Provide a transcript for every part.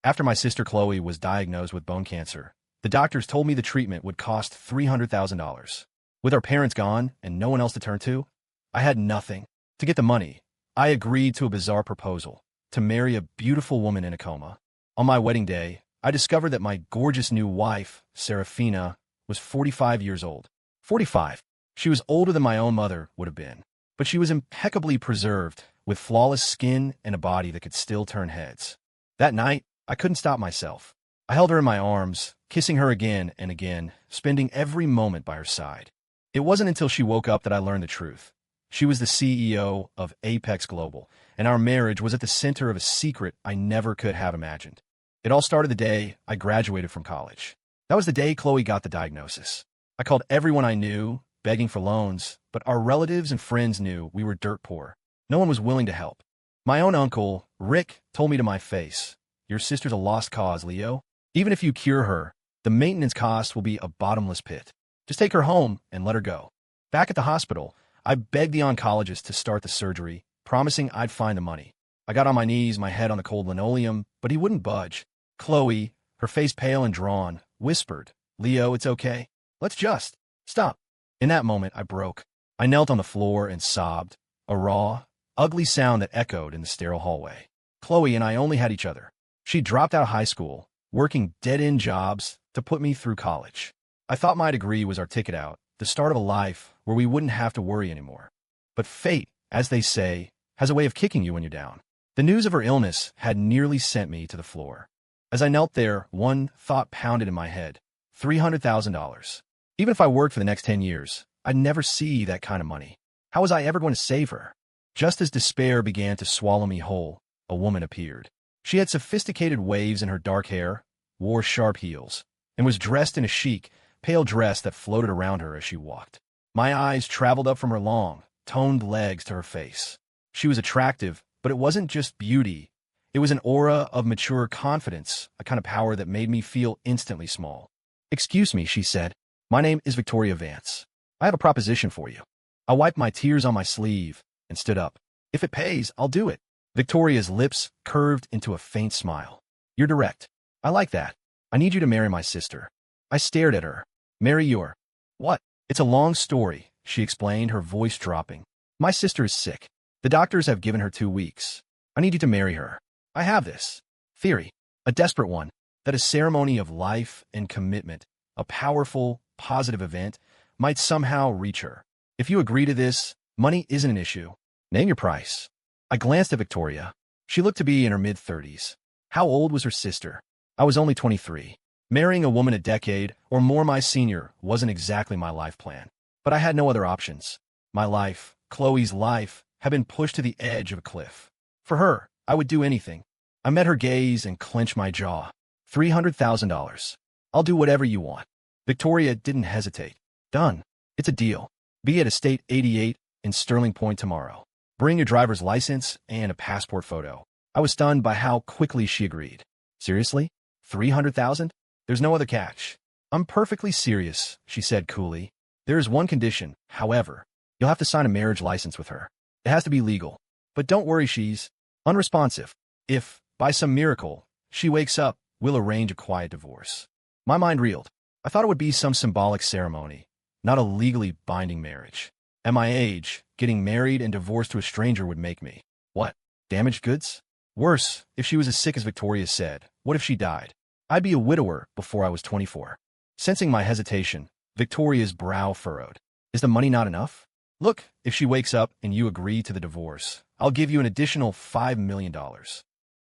After my sister Chloe was diagnosed with bone cancer, the doctors told me the treatment would cost $300,000. With our parents gone and no one else to turn to, I had nothing. To get the money, I agreed to a bizarre proposal to marry a beautiful woman in a coma. On my wedding day, I discovered that my gorgeous new wife, Saraphina, was 45 years old. 45. She was older than my own mother would have been, but she was impeccably preserved, with flawless skin and a body that could still turn heads. That night, I couldn't stop myself. I held her in my arms, kissing her again and again, spending every moment by her side. It wasn't until she woke up that I learned the truth. She was the CEO of Apex Global, and our marriage was at the center of a secret I never could have imagined. It all started the day I graduated from college. That was the day Chloe got the diagnosis. I called everyone I knew, begging for loans, but our relatives and friends knew we were dirt poor. No one was willing to help. My own uncle, Rick, told me to my face, "Your sister's a lost cause, Leo. Even if you cure her, the maintenance cost will be a bottomless pit. Just take her home and let her go." Back at the hospital, I begged the oncologist to start the surgery, promising I'd find the money. I got on my knees, my head on the cold linoleum, but he wouldn't budge. Chloe, her face pale and drawn, whispered, "Leo, it's okay. Let's just stop." In that moment, I broke. I knelt on the floor and sobbed, a raw, ugly sound that echoed in the sterile hallway. Chloe and I only had each other. She dropped out of high school, working dead-end jobs to put me through college. I thought my degree was our ticket out, the start of a life where we wouldn't have to worry anymore. But fate, as they say, has a way of kicking you when you're down. The news of her illness had nearly sent me to the floor. As I knelt there, one thought pounded in my head: $300,000. Even if I worked for the next 10 years, I'd never see that kind of money. How was I ever going to save her? Just as despair began to swallow me whole, a woman appeared. She had sophisticated waves in her dark hair, wore sharp heels, and was dressed in a chic, pale dress that floated around her as she walked. My eyes traveled up from her long, toned legs to her face. She was attractive, but it wasn't just beauty. It was an aura of mature confidence, a kind of power that made me feel instantly small. "Excuse me," she said. "My name is Victoria Vance. I have a proposition for you." I wiped my tears on my sleeve and stood up. "If it pays, I'll do it." Victoria's lips curved into a faint smile. "You're direct. I like that. I need you to marry my sister." I stared at her. "Marry your what?" "It's a long story," she explained, her voice dropping. "My sister is sick. The doctors have given her 2 weeks. I need you to marry her. I have this theory, a desperate one, that a ceremony of life and commitment, a powerful, positive event, might somehow reach her. If you agree to this, money isn't an issue. Name your price." I glanced at Victoria. She looked to be in her mid-30s. How old was her sister? I was only 23. Marrying a woman a decade or more my senior wasn't exactly my life plan. But I had no other options. My life, Chloe's life, had been pushed to the edge of a cliff. For her, I would do anything. I met her gaze and clenched my jaw. $300,000. I'll do whatever you want. Victoria didn't hesitate. Done. It's a deal. Be at Estate 88 in Sterling Point tomorrow. Bring your driver's license and a passport photo. I was stunned by how quickly she agreed. Seriously? 300,000? There's no other catch. I'm perfectly serious, she said coolly. There is one condition, however. You'll have to sign a marriage license with her. It has to be legal. But don't worry, she's unresponsive. If, by some miracle, she wakes up, we'll arrange a quiet divorce. My mind reeled. I thought it would be some symbolic ceremony, not a legally binding marriage. At my age, getting married and divorced to a stranger would make me, what, damaged goods? Worse, if she was as sick as Victoria said, what if she died? I'd be a widower before I was 24. Sensing my hesitation, Victoria's brow furrowed. Is the money not enough? Look, if she wakes up and you agree to the divorce, I'll give you an additional $5 million.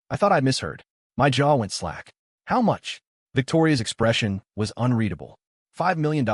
I thought I'd misheard. My jaw went slack. How much? Victoria's expression was unreadable. $5 million.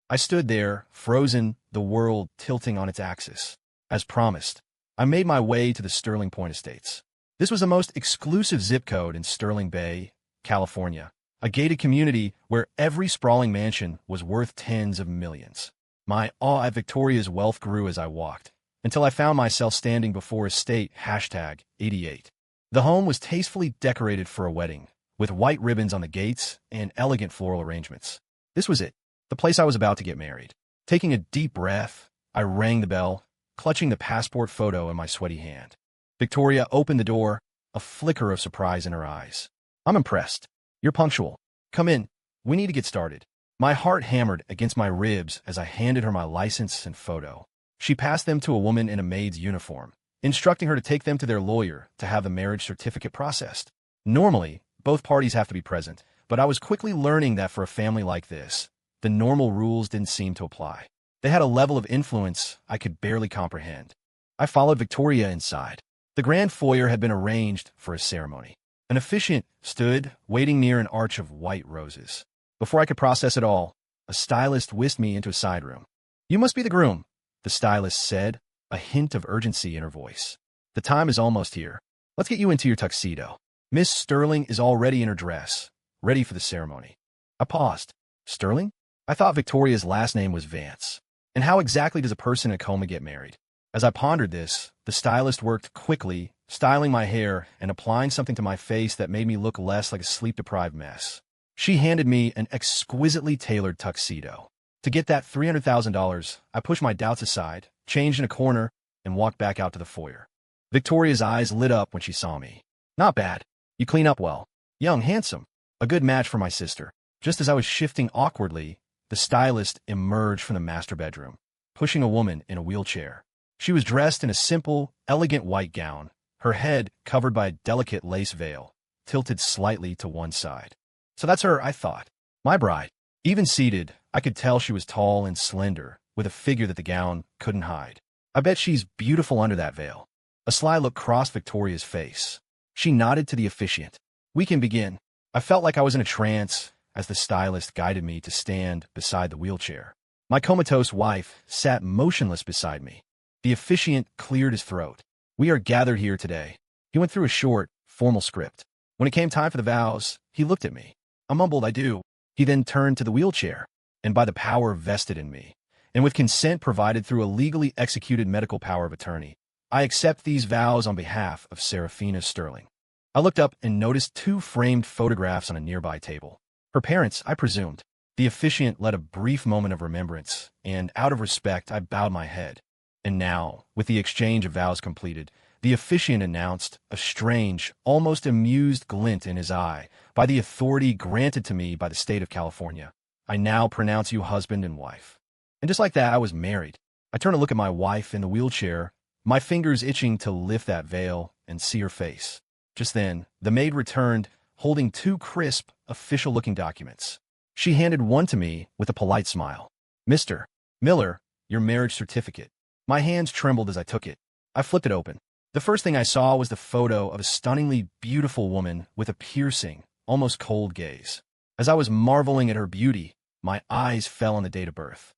I stood there, frozen, the world tilting on its axis. As promised, I made my way to the Sterling Point Estates. This was the most exclusive zip code in Sterling Bay, California, a gated community where every sprawling mansion was worth tens of millions. My awe at Victoria's wealth grew as I walked, until I found myself standing before Estate #88. The home was tastefully decorated for a wedding, with white ribbons on the gates and elegant floral arrangements. This was it, the place I was about to get married. Taking a deep breath, I rang the bell, clutching the passport photo in my sweaty hand. Victoria opened the door, a flicker of surprise in her eyes. I'm impressed. You're punctual. Come in. We need to get started. My heart hammered against my ribs as I handed her my license and photo. She passed them to a woman in a maid's uniform, instructing her to take them to their lawyer to have the marriage certificate processed. Normally, both parties have to be present, but I was quickly learning that for a family like this, the normal rules didn't seem to apply. They had a level of influence I could barely comprehend. I followed Victoria inside. The grand foyer had been arranged for a ceremony. An officiant stood, waiting near an arch of white roses. Before I could process it all, a stylist whisked me into a side room. "You must be the groom," the stylist said, a hint of urgency in her voice. "The time is almost here. Let's get you into your tuxedo. Miss Sterling is already in her dress, ready for the ceremony." I paused. Sterling? I thought Victoria's last name was Vance. And how exactly does a person in a coma get married? As I pondered this, the stylist worked quickly, styling my hair and applying something to my face that made me look less like a sleep-deprived mess. She handed me an exquisitely tailored tuxedo. To get that $300,000, I pushed my doubts aside, changed in a corner, and walked back out to the foyer. Victoria's eyes lit up when she saw me. "Not bad. You clean up well. Young, handsome. A good match for my sister." Just as I was shifting awkwardly, the stylist emerged from the master bedroom, pushing a woman in a wheelchair. She was dressed in a simple, elegant white gown, her head covered by a delicate lace veil, tilted slightly to one side. So that's her, I thought. My bride. Even seated, I could tell she was tall and slender, with a figure that the gown couldn't hide. I bet she's beautiful under that veil. A sly look crossed Victoria's face. She nodded to the officiant. "We can begin." I felt like I was in a trance as the stylist guided me to stand beside the wheelchair. My comatose wife sat motionless beside me. The officiant cleared his throat. "We are gathered here today." He went through a short, formal script. When it came time for the vows, he looked at me. I mumbled, "I do." He then turned to the wheelchair, and by the power vested in me, and with consent provided through a legally executed medical power of attorney, I accept these vows on behalf of Saraphina Sterling. I looked up and noticed 2 framed photographs on a nearby table. Her parents, I presumed. The officiant led a brief moment of remembrance, and out of respect, I bowed my head. And now, with the exchange of vows completed, the officiant announced, a strange, almost amused glint in his eye, "By the authority granted to me by the state of California, I now pronounce you husband and wife." And just like that, I was married. I turned to look at my wife in the wheelchair, my fingers itching to lift that veil and see her face. Just then, the maid returned, holding 2 crisp, official-looking documents. She handed one to me with a polite smile. "Mr. Miller, your marriage certificate." My hands trembled as I took it. I flipped it open. The first thing I saw was the photo of a stunningly beautiful woman with a piercing, almost cold gaze. As I was marveling at her beauty, my eyes fell on the date of birth.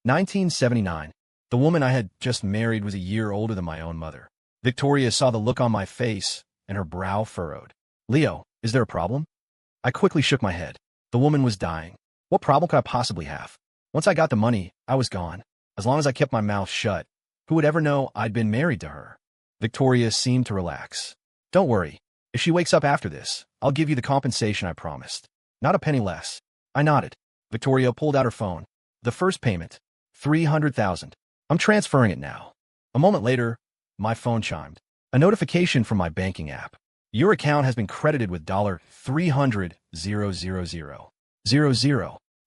1979. The woman I had just married was a year older than my own mother. Victoria saw the look on my face, and her brow furrowed. "Leo, is there a problem?" I quickly shook my head. The woman was dying. What problem could I possibly have? Once I got the money, I was gone. As long as I kept my mouth shut, who would ever know I'd been married to her? Victoria seemed to relax. "Don't worry. If she wakes up after this, I'll give you the compensation I promised. Not a penny less." I nodded. Victoria pulled out her phone. "The first payment, $300,000. I'm transferring it now." A moment later, my phone chimed. A notification from my banking app. "Your account has been credited with $300,000.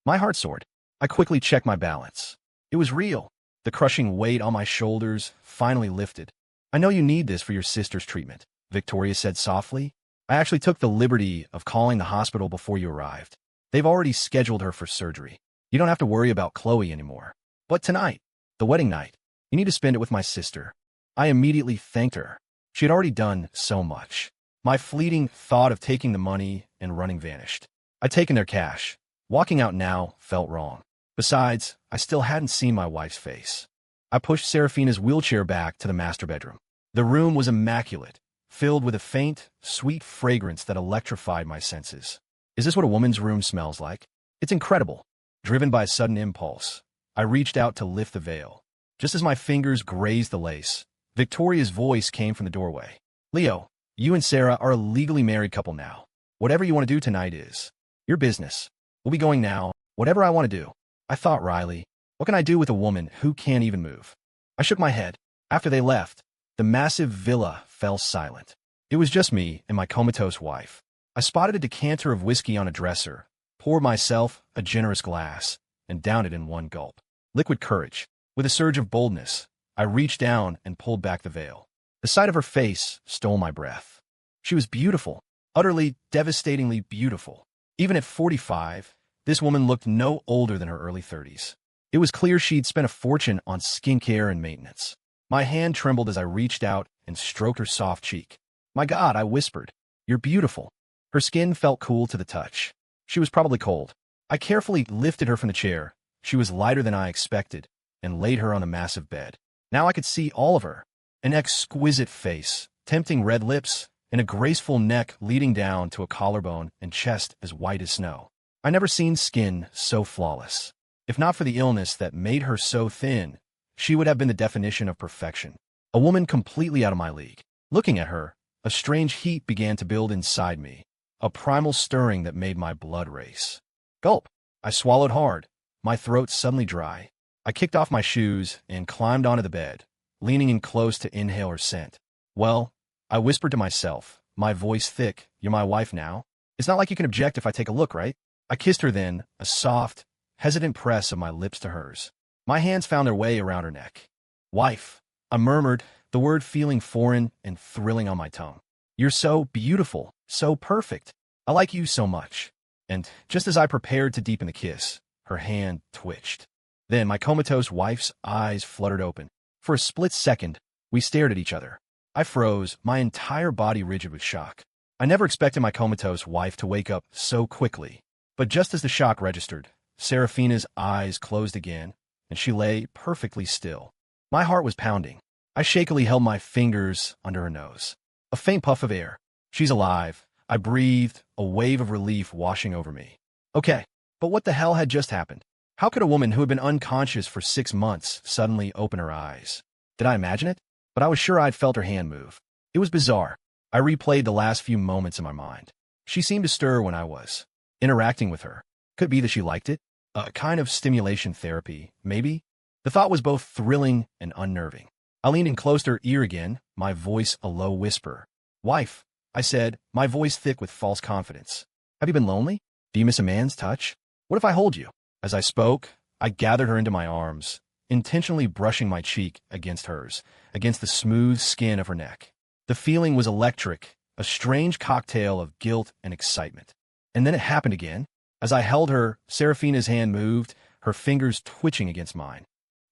My heart soared. I quickly checked my balance. It was real. The crushing weight on my shoulders finally lifted. "I know you need this for your sister's treatment," Victoria said softly. "I actually took the liberty of calling the hospital before you arrived. They've already scheduled her for surgery. You don't have to worry about Chloe anymore. But tonight, the wedding night, you need to spend it with my sister." I immediately thanked her. She had already done so much. My fleeting thought of taking the money and running vanished. I'd taken their cash. Walking out now felt wrong. Besides, I still hadn't seen my wife's face. I pushed Seraphina's wheelchair back to the master bedroom. The room was immaculate, filled with a faint, sweet fragrance that electrified my senses. Is this what a woman's room smells like? It's incredible. Driven by a sudden impulse, I reached out to lift the veil. Just as my fingers grazed the lace, Victoria's voice came from the doorway. "Leo, you and Sarah are a legally married couple now. Whatever you want to do tonight is your business. We'll be going now. Whatever I want to do." I thought wryly, what can I do with a woman who can't even move? I shook my head. After they left, the massive villa fell silent. It was just me and my comatose wife. I spotted a decanter of whiskey on a dresser, poured myself a generous glass, and downed it in one gulp. Liquid courage. With a surge of boldness, I reached down and pulled back the veil. The sight of her face stole my breath. She was beautiful, utterly, devastatingly beautiful. Even at 45, this woman looked no older than her early 30s. It was clear she'd spent a fortune on skincare and maintenance. My hand trembled as I reached out and stroked her soft cheek. "My God," I whispered. "You're beautiful." Her skin felt cool to the touch. She was probably cold. I carefully lifted her from the chair. She was lighter than I expected, and laid her on a massive bed. Now I could see all of her. An exquisite face, tempting red lips, and a graceful neck leading down to a collarbone and chest as white as snow. I never seen skin so flawless. If not for the illness that made her so thin, she would have been the definition of perfection. A woman completely out of my league. Looking at her, a strange heat began to build inside me, a primal stirring that made my blood race. Gulp! I swallowed hard, my throat suddenly dry. I kicked off my shoes and climbed onto the bed, leaning in close to inhale her scent. "Well," I whispered to myself, my voice thick, "you're my wife now. It's not like you can object if I take a look, right?" I kissed her then, a soft, hesitant press of my lips to hers. My hands found their way around her neck. "Wife," I murmured, the word feeling foreign and thrilling on my tongue. "You're so beautiful, so perfect. I like you so much." And just as I prepared to deepen the kiss, her hand twitched. Then my comatose wife's eyes fluttered open. For a split second, we stared at each other. I froze, my entire body rigid with shock. I never expected my comatose wife to wake up so quickly. But just as the shock registered, Saraphina's eyes closed again, and she lay perfectly still. My heart was pounding. I shakily held my fingers under her nose. A faint puff of air. "She's alive," I breathed, a wave of relief washing over me. Okay, but what the hell had just happened? How could a woman who had been unconscious for 6 months suddenly open her eyes? Did I imagine it? But I was sure I'd felt her hand move. It was bizarre. I replayed the last few moments in my mind. She seemed to stir when I was interacting with her. Could be that she liked it. A kind of stimulation therapy, maybe? The thought was both thrilling and unnerving. I leaned in close to her ear again, my voice a low whisper. "Wife," I said, my voice thick with false confidence. "Have you been lonely? Do you miss a man's touch? What if I hold you?" As I spoke, I gathered her into my arms, intentionally brushing my cheek against hers, against the smooth skin of her neck. The feeling was electric, a strange cocktail of guilt and excitement. And then it happened again. As I held her, Saraphina's hand moved, her fingers twitching against mine.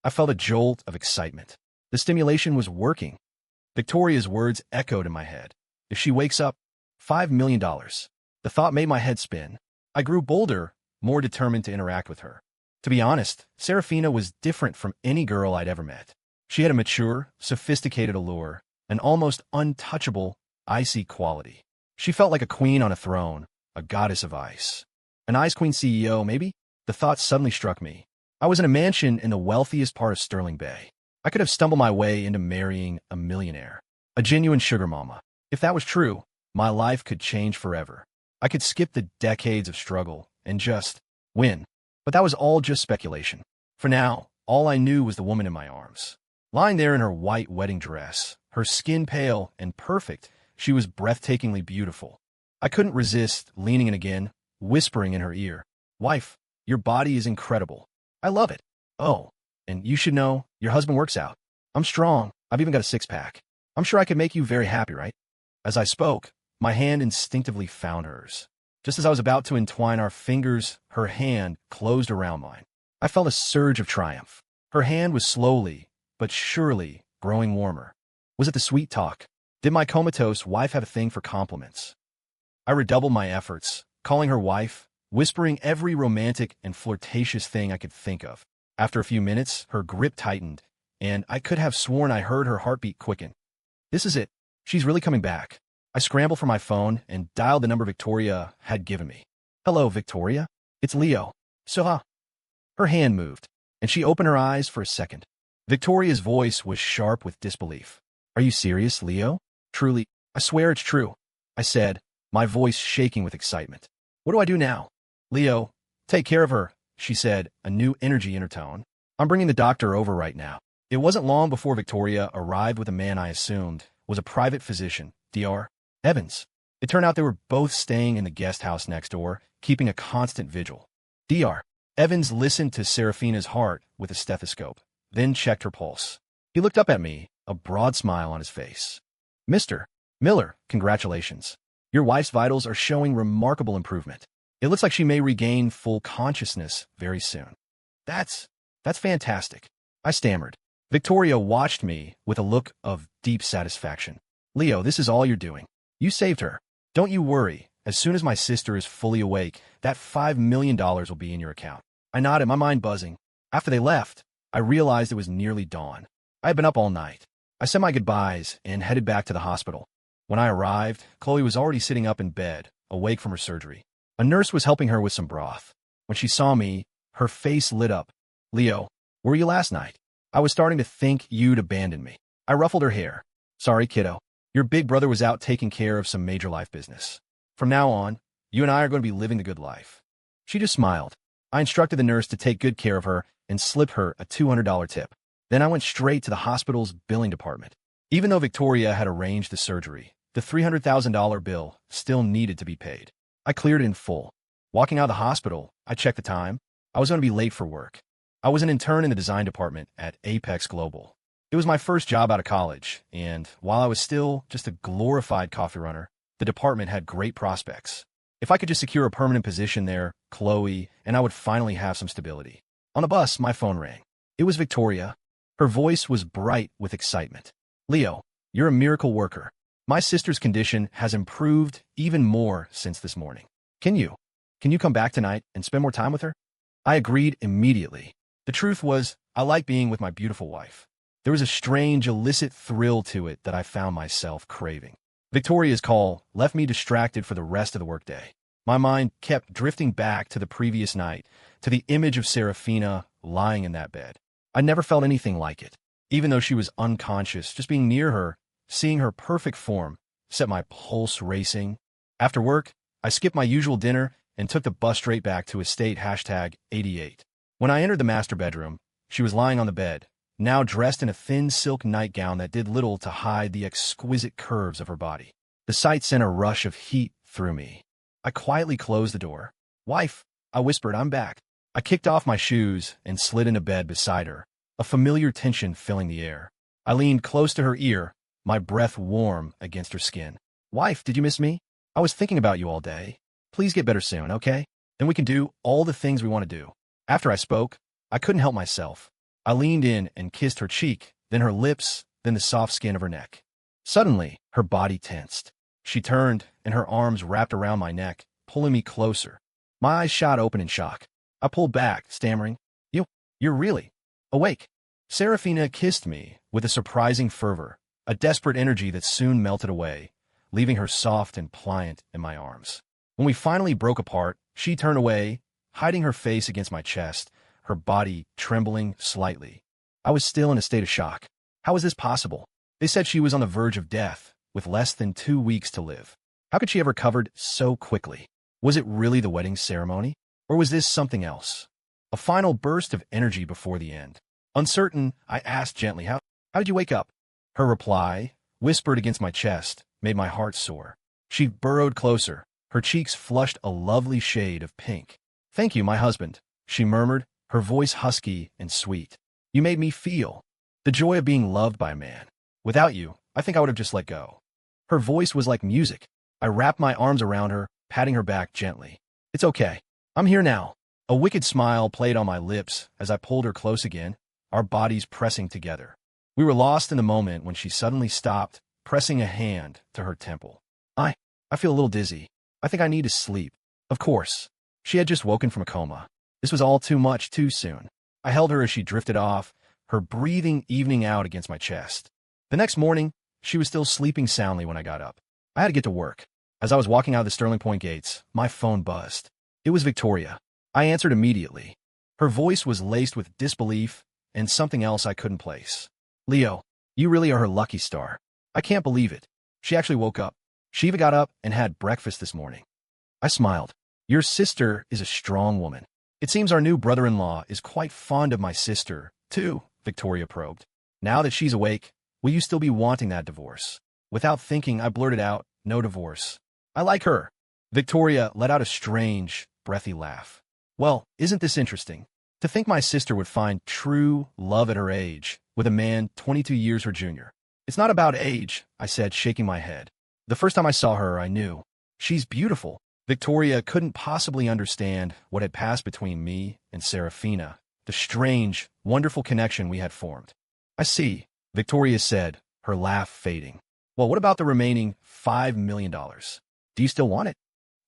I felt a jolt of excitement. The stimulation was working. Victoria's words echoed in my head. If she wakes up, $5 million. The thought made my head spin. I grew bolder, more determined to interact with her. To be honest, Saraphina was different from any girl I'd ever met. She had a mature, sophisticated allure, an almost untouchable, icy quality. She felt like a queen on a throne, a goddess of ice. An Ice Queen CEO, maybe? The thought suddenly struck me. I was in a mansion in the wealthiest part of Sterling Bay. I could have stumbled my way into marrying a millionaire, a genuine sugar mama. If that was true, my life could change forever. I could skip the decades of struggle and just win. But that was all just speculation. For now, all I knew was the woman in my arms. Lying there in her white wedding dress, her skin pale and perfect, she was breathtakingly beautiful. I couldn't resist leaning in again, whispering in her ear, "Wife, your body is incredible. I love it. Oh, and you should know, your husband works out. I'm strong. I've even got a six-pack. I'm sure I could make you very happy, right?" As I spoke, my hand instinctively found hers. Just as I was about to entwine our fingers, her hand closed around mine. I felt a surge of triumph. Her hand was slowly, but surely, growing warmer. Was it the sweet talk? Did my comatose wife have a thing for compliments? I redoubled my efforts, calling her wife, whispering every romantic and flirtatious thing I could think of. After a few minutes, her grip tightened, and I could have sworn I heard her heartbeat quicken. This is it. She's really coming back. I scrambled for my phone and dialed the number Victoria had given me. "Hello, Victoria. It's Leo. So, Her hand moved, and she opened her eyes for a second. Victoria's voice was sharp with disbelief. "Are you serious, Leo? Truly, I swear it's true," I said, my voice shaking with excitement. "What do I do now?" "Leo, take care of her," she said, a new energy in her tone. "I'm bringing the doctor over right now." It wasn't long before Victoria arrived with a man I assumed was a private physician, Dr. Evans. It turned out they were both staying in the guest house next door, keeping a constant vigil. Dr. Evans listened to Saraphina's heart with a stethoscope, then checked her pulse. He looked up at me, a broad smile on his face. Mr. Miller, congratulations. Your wife's vitals are showing remarkable improvement. It looks like she may regain full consciousness very soon. That's fantastic, I stammered. Victoria watched me with a look of deep satisfaction. Leo, this is all you're doing. You saved her. Don't you worry. As soon as my sister is fully awake, that $5 million will be in your account. I nodded, my mind buzzing. After they left, I realized it was nearly dawn. I had been up all night. I said my goodbyes and headed back to the hospital. When I arrived, Chloe was already sitting up in bed, awake from her surgery. A nurse was helping her with some broth. When she saw me, her face lit up. Leo, where were you last night? I was starting to think you'd abandoned me. I ruffled her hair. Sorry, kiddo. Your big brother was out taking care of some major life business. From now on, you and I are going to be living the good life. She just smiled. I instructed the nurse to take good care of her and slipped her a $200 tip. Then I went straight to the hospital's billing department. Even though Victoria had arranged the surgery, the $300,000 bill still needed to be paid. I cleared it in full. Walking out of the hospital, I checked the time. I was going to be late for work. I was an intern in the design department at Apex Global. It was my first job out of college, and while I was still just a glorified coffee runner, the department had great prospects. If I could just secure a permanent position there, Chloe, and I would finally have some stability. On the bus, my phone rang. It was Victoria. Her voice was bright with excitement. Leo, you're a miracle worker. My sister's condition has improved even more since this morning. Can you come back tonight and spend more time with her? I agreed immediately. The truth was, I like being with my beautiful wife. There was a strange, illicit thrill to it that I found myself craving. Victoria's call left me distracted for the rest of the workday. My mind kept drifting back to the previous night, to the image of Saraphina lying in that bed. I never felt anything like it. Even though she was unconscious, just being near her, seeing her perfect form, set my pulse racing. After work, I skipped my usual dinner and took the bus straight back to estate #88. When I entered the master bedroom, she was lying on the bed, now dressed in a thin silk nightgown that did little to hide the exquisite curves of her body. The sight sent a rush of heat through me. I quietly closed the door. Wife, I whispered, I'm back. I kicked off my shoes and slid into bed beside her, a familiar tension filling the air. I leaned close to her ear, my breath warm against her skin. Wife, did you miss me? I was thinking about you all day. Please get better soon, okay? Then we can do all the things we want to do. After I spoke, I couldn't help myself. I leaned in and kissed her cheek, then her lips, then the soft skin of her neck. Suddenly, her body tensed. She turned, and her arms wrapped around my neck, pulling me closer. My eyes shot open in shock. I pulled back, stammering, You're really awake. Saraphina kissed me with a surprising fervor, a desperate energy that soon melted away, leaving her soft and pliant in my arms. When we finally broke apart, she turned away, hiding her face against my chest, her body trembling slightly. I was still in a state of shock. How was this possible? They said she was on the verge of death, with less than 2 weeks to live. How could she have recovered so quickly? Was it really the wedding ceremony? Or was this something else? A final burst of energy before the end. Uncertain, I asked gently, How did you wake up? Her reply, whispered against my chest, made my heart soar. She burrowed closer, her cheeks flushed a lovely shade of pink. Thank you, my husband, she murmured, her voice husky and sweet. You made me feel the joy of being loved by a man. Without you, I think I would have just let go. Her voice was like music. I wrapped my arms around her, patting her back gently. It's okay. I'm here now. A wicked smile played on my lips as I pulled her close again, our bodies pressing together. We were lost in the moment when she suddenly stopped, pressing a hand to her temple. I feel a little dizzy. I think I need to sleep. Of course. She had just woken from a coma. This was all too much too soon. I held her as she drifted off, her breathing evening out against my chest. The next morning, she was still sleeping soundly when I got up. I had to get to work. As I was walking out of the Sterling Point gates, my phone buzzed. It was Victoria. I answered immediately. Her voice was laced with disbelief and something else I couldn't place. Leo, you really are her lucky star. I can't believe it. She actually woke up. She even got up and had breakfast this morning. I smiled. Your sister is a strong woman. It seems our new brother-in-law is quite fond of my sister, too, Victoria probed. Now that she's awake, will you still be wanting that divorce? Without thinking, I blurted out, no divorce. I like her. Victoria let out a strange, breathy laugh. Well, isn't this interesting? To think my sister would find true love at her age with a man 22 years her junior. It's not about age, I said, shaking my head. The first time I saw her, I knew. She's beautiful. Victoria couldn't possibly understand what had passed between me and Saraphina, the strange, wonderful connection we had formed. I see, Victoria said, her laugh fading. Well, what about the remaining $5 million? Do you still want it?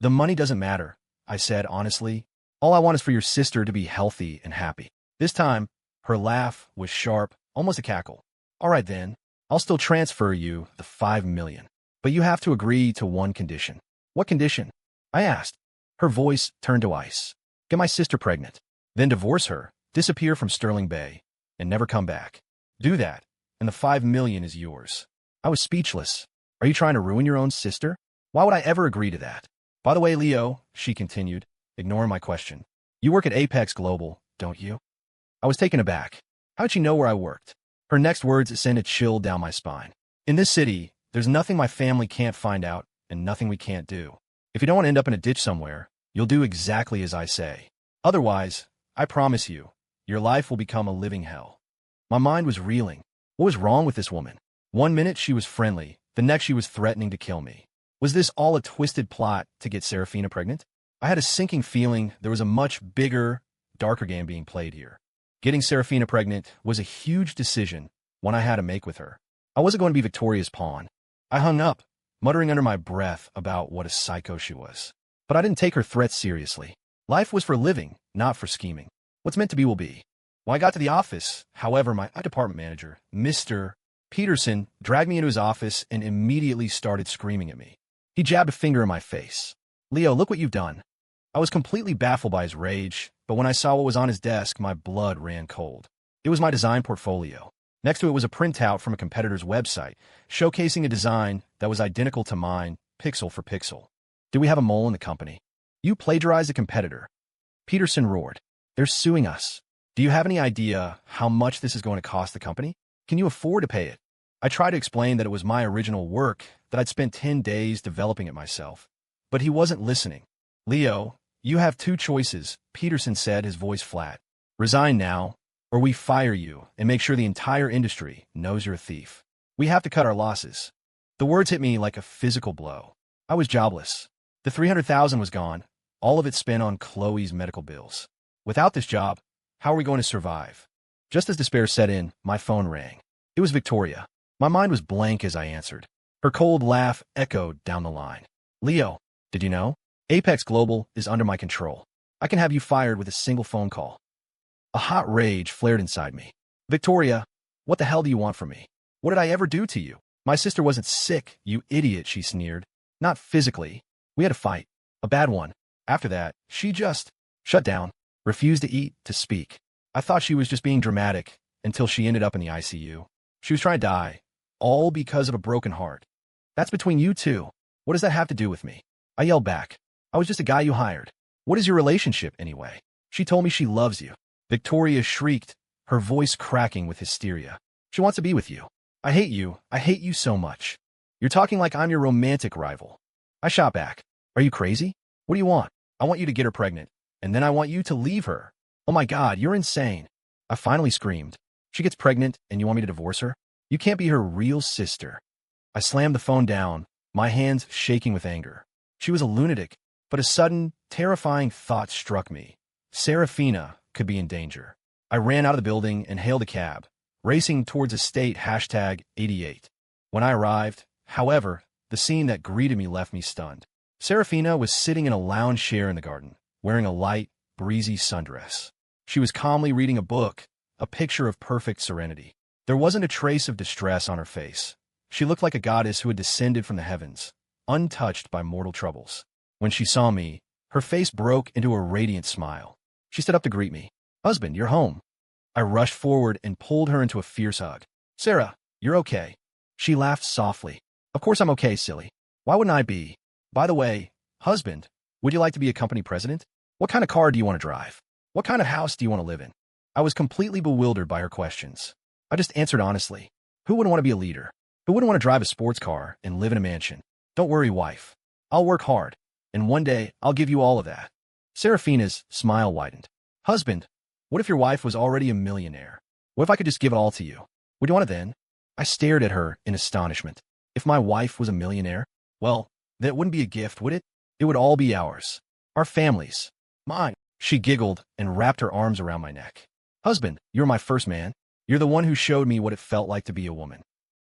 The money doesn't matter, I said honestly. All I want is for your sister to be healthy and happy. This time, her laugh was sharp, almost a cackle. All right then, I'll still transfer you the $5 million. But you have to agree to one condition. What condition? I asked. Her voice turned to ice. Get my sister pregnant. Then divorce her, disappear from Sterling Bay, and never come back. Do that, and the $5 million is yours. I was speechless. Are you trying to ruin your own sister? Why would I ever agree to that? By the way, Leo, she continued, ignoring my question. You work at Apex Global, don't you? I was taken aback. How'd she know where I worked? Her next words sent a chill down my spine. In this city, there's nothing my family can't find out and nothing we can't do. If you don't want to end up in a ditch somewhere, you'll do exactly as I say. Otherwise, I promise you, your life will become a living hell. My mind was reeling. What was wrong with this woman? One minute she was friendly, the next she was threatening to kill me. Was this all a twisted plot to get Saraphina pregnant? I had a sinking feeling there was a much bigger, darker game being played here. Getting Saraphina pregnant was a huge decision, one I had to make with her. I wasn't going to be Victoria's pawn. I hung up, muttering under my breath about what a psycho she was. But I didn't take her threats seriously. Life was for living, not for scheming. What's meant to be will be. When I got to the office, however, my department manager, Mr. Peterson, dragged me into his office and immediately started screaming at me. He jabbed a finger in my face. Leo, look what you've done. I was completely baffled by his rage, but when I saw what was on his desk, my blood ran cold. It was my design portfolio. Next to it was a printout from a competitor's website, showcasing a design that was identical to mine, pixel for pixel. Do we have a mole in the company? You plagiarized a competitor. Peterson roared. They're suing us. Do you have any idea how much this is going to cost the company? Can you afford to pay it? I tried to explain that it was my original work, that I'd spent 10 days developing it myself. But he wasn't listening. Leo, you have two choices, Peterson said, his voice flat. Resign now, or we fire you and make sure the entire industry knows you're a thief. We have to cut our losses. The words hit me like a physical blow. I was jobless. The $300,000 was gone, all of it spent on Chloe's medical bills. Without this job, how are we going to survive? Just as despair set in, my phone rang. It was Victoria. My mind was blank as I answered. Her cold laugh echoed down the line. Leo, did you know? Apex Global is under my control. I can have you fired with a single phone call. A hot rage flared inside me. Victoria, what the hell do you want from me? What did I ever do to you? My sister wasn't sick, you idiot, she sneered. Not physically. We had a fight. A bad one. After that, she just shut down, refused to eat, to speak. I thought she was just being dramatic until she ended up in the ICU. She was trying to die, all because of a broken heart. That's between you two. What does that have to do with me? I yelled back. I was just a guy you hired. What is your relationship, anyway? She told me she loves you. Victoria shrieked, her voice cracking with hysteria. She wants to be with you. I hate you. I hate you so much. You're talking like I'm your romantic rival. I shot back. Are you crazy? What do you want? I want you to get her pregnant, and then I want you to leave her. Oh my God, you're insane. I finally screamed. She gets pregnant, and you want me to divorce her? You can't be her real sister. I slammed the phone down, my hands shaking with anger. She was a lunatic, but a sudden, terrifying thought struck me. Saraphina could be in danger. I ran out of the building and hailed a cab, racing towards estate #88. When I arrived, however, the scene that greeted me left me stunned. Saraphina was sitting in a lounge chair in the garden, wearing a light, breezy sundress. She was calmly reading a book, a picture of perfect serenity. There wasn't a trace of distress on her face. She looked like a goddess who had descended from the heavens, untouched by mortal troubles. When she saw me, her face broke into a radiant smile. She stood up to greet me. Husband, you're home. I rushed forward and pulled her into a fierce hug. Sarah, you're okay. She laughed softly. Of course I'm okay, silly. Why wouldn't I be? By the way, husband, would you like to be a company president? What kind of car do you want to drive? What kind of house do you want to live in? I was completely bewildered by her questions. I just answered honestly. Who wouldn't want to be a leader? Who wouldn't want to drive a sports car and live in a mansion? Don't worry, wife. I'll work hard, and one day I'll give you all of that. Seraphina's smile widened. Husband, what if your wife was already a millionaire? What if I could just give it all to you? Would you want it then? I stared at her in astonishment. If my wife was a millionaire, well, then it wouldn't be a gift, would it? It would all be ours. Our families. Mine. She giggled and wrapped her arms around my neck. Husband, you're my first man. You're the one who showed me what it felt like to be a woman.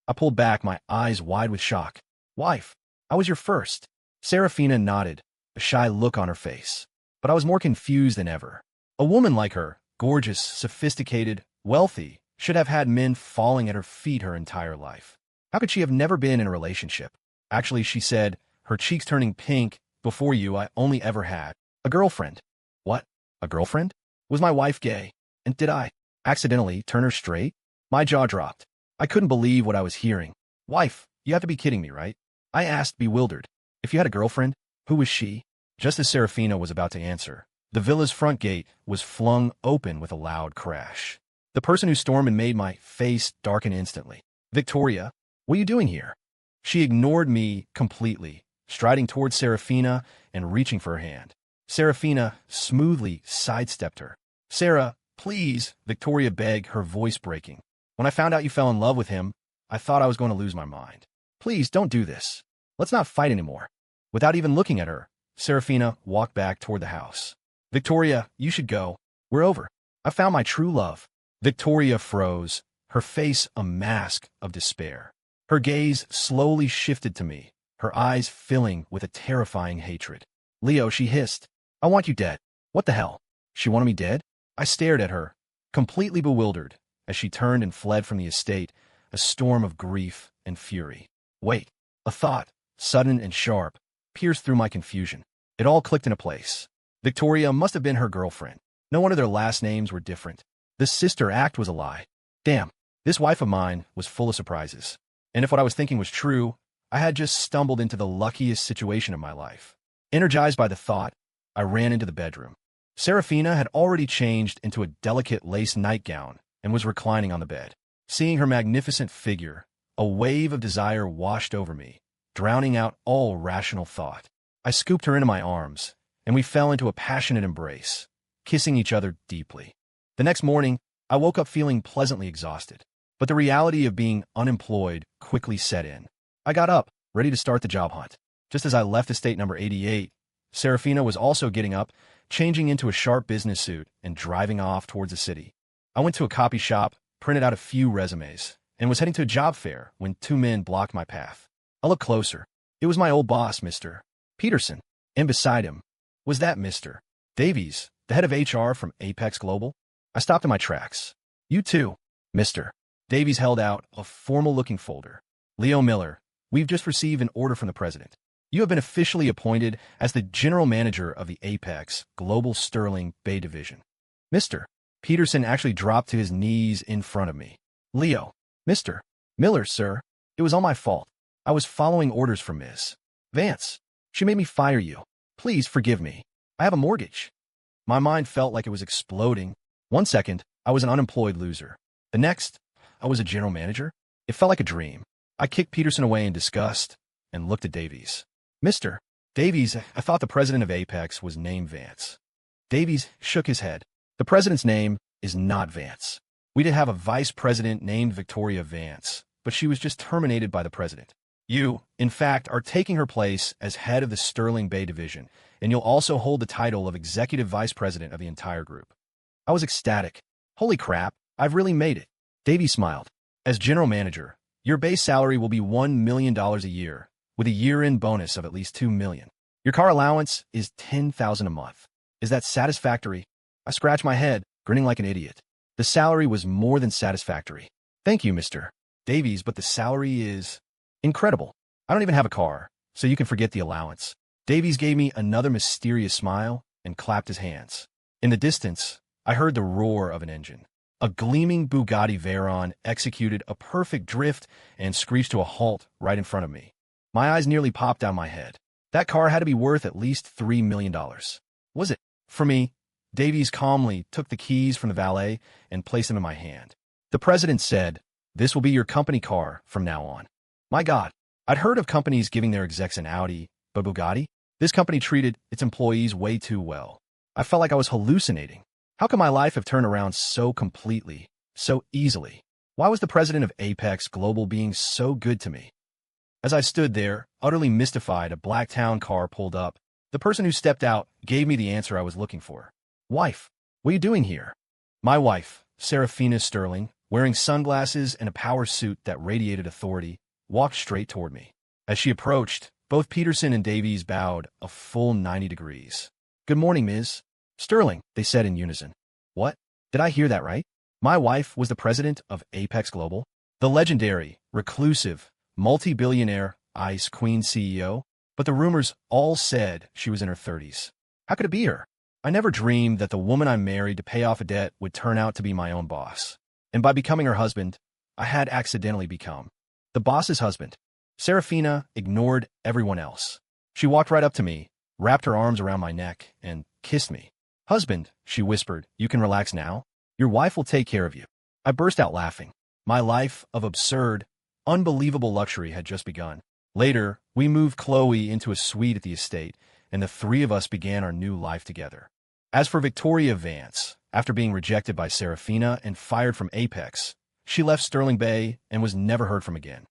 I pulled back, my eyes wide with shock. Wife, I was your first. Seraphina nodded, a shy look on her face. But I was more confused than ever. A woman like her, gorgeous, sophisticated, wealthy, should have had men falling at her feet her entire life. How could she have never been in a relationship? Actually, she said, her cheeks turning pink, before you I only ever had a girlfriend. What? A girlfriend? Was my wife gay? And did I accidentally turn her straight? My jaw dropped. I couldn't believe what I was hearing. Wife, you have to be kidding me, right? I asked, bewildered. If you had a girlfriend, who was she? Just as Seraphina was about to answer, the villa's front gate was flung open with a loud crash. The person who stormed and made my face darken instantly. Victoria, what are you doing here? She ignored me completely, striding towards Seraphina and reaching for her hand. Seraphina smoothly sidestepped her. Sarah, please, Victoria begged, her voice breaking. When I found out you fell in love with him, I thought I was going to lose my mind. Please, don't do this. Let's not fight anymore. Without even looking at her, Seraphina walked back toward the house. Victoria, you should go. We're over. I found my true love. Victoria froze, her face a mask of despair. Her gaze slowly shifted to me, her eyes filling with a terrifying hatred. Leo, she hissed. I want you dead. What the hell? She wanted me dead? I stared at her, completely bewildered, as she turned and fled from the estate, a storm of grief and fury. Wait, a thought, sudden and sharp, pierced through my confusion. It all clicked into place. Victoria must have been her girlfriend. No wonder their last names were different. The sister act was a lie. Damn, this wife of mine was full of surprises. And if what I was thinking was true, I had just stumbled into the luckiest situation of my life. Energized by the thought, I ran into the bedroom. Seraphina had already changed into a delicate lace nightgown and was reclining on the bed. Seeing her magnificent figure, a wave of desire washed over me, drowning out all rational thought. I scooped her into my arms, and we fell into a passionate embrace, kissing each other deeply. The next morning, I woke up feeling pleasantly exhausted, but the reality of being unemployed quickly set in. I got up, ready to start the job hunt. Just as I left estate number 88, Seraphina was also getting up, changing into a sharp business suit and driving off towards the city. I went to a copy shop, printed out a few resumes, and was heading to a job fair when two men blocked my path. I looked closer. It was my old boss, Mr. Peterson, and beside him was that Mr. Davies, the head of HR from Apex Global. I stopped in my tracks. You too, Mr. Davies held out a formal-looking folder. Leo Miller, we've just received an order from the president. You have been officially appointed as the general manager of the Apex Global Sterling Bay Division. Mr. Peterson actually dropped to his knees in front of me. Leo, Mr. Miller, sir, it was all my fault. I was following orders from Ms. Vance. She made me fire you. Please forgive me. I have a mortgage. My mind felt like it was exploding. One second, I was an unemployed loser. The next, I was a general manager. It felt like a dream. I kicked Peterson away in disgust and looked at Davies. Mr. Davies, I thought the president of Apex was named Vance. Davies shook his head. The president's name is not Vance. We did have a vice president named Victoria Vance, but she was just terminated by the president. You, in fact, are taking her place as head of the Sterling Bay Division, and you'll also hold the title of executive vice president of the entire group. I was ecstatic. Holy crap, I've really made it. Davies smiled. As general manager, your base salary will be $1 million a year, with a year-end bonus of at least $2 million. Your car allowance is $10,000 a month. Is that satisfactory? I scratched my head, grinning like an idiot. The salary was more than satisfactory. Thank you, Mr. Davies, but the salary is incredible. I don't even have a car, so you can forget the allowance. Davies gave me another mysterious smile and clapped his hands. In the distance, I heard the roar of an engine. A gleaming Bugatti Veyron executed a perfect drift and screeched to a halt right in front of me. My eyes nearly popped out my head. That car had to be worth at least $3 million. Was it? For me, Davies calmly took the keys from the valet and placed them in my hand. The president said, "This will be your company car from now on." My God, I'd heard of companies giving their execs an Audi, But Bugatti? This company treated its employees way too well. I felt like I was hallucinating. How could my life have turned around so completely, so easily? Why was the president of Apex Global being so good to me? As I stood there, utterly mystified, a black town car pulled up. The person who stepped out gave me the answer I was looking for. Wife, what are you doing here? My wife, Saraphina Sterling, wearing sunglasses and a power suit that radiated authority, walked straight toward me. As she approached, both Peterson and Davies bowed a full 90 degrees. Good morning, Ms. Sterling, they said in unison. What? Did I hear that right? My wife was the president of Apex Global? The legendary, reclusive, multi-billionaire ICE Queen CEO? But the rumors all said she was in her 30s. How could it be her? I never dreamed that the woman I married to pay off a debt would turn out to be my own boss. And by becoming her husband, I had accidentally become the boss's husband. Saraphina ignored everyone else. She walked right up to me, wrapped her arms around my neck, and kissed me. Husband, she whispered, you can relax now. Your wife will take care of you. I burst out laughing. My life of absurd, unbelievable luxury had just begun. Later, we moved Chloe into a suite at the estate, and the three of us began our new life together. As for Victoria Vance, after being rejected by Saraphina and fired from Apex, she left Sterling Bay and was never heard from again.